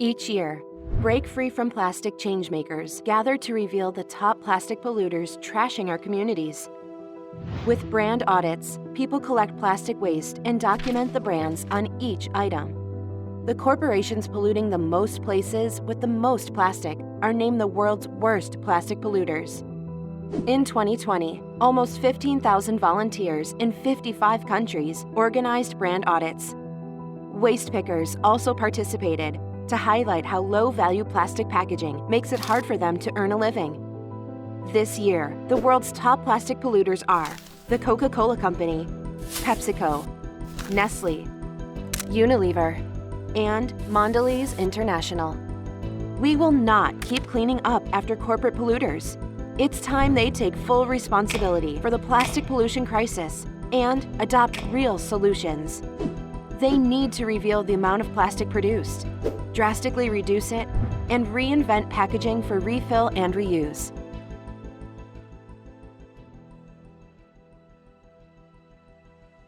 Each year, Break Free from Plastic changemakers gather to reveal the top plastic polluters trashing our communities. With brand audits, people collect plastic waste and document the brands on each item. The corporations polluting the most places with the most plastic are named the world's worst plastic polluters. In 2020, almost 15,000 volunteers in 55 countries organized brand audits. Waste pickers also participated to highlight how low-value plastic packaging makes it hard for them to earn a living. This year, the world's top plastic polluters are the Coca-Cola Company, PepsiCo, Nestle, Unilever, and Mondelez International. We will not keep cleaning up after corporate polluters. It's time they take full responsibility for the plastic pollution crisis and adopt real solutions. They need to reveal the amount of plastic produced, drastically reduce it, and reinvent packaging for refill and reuse.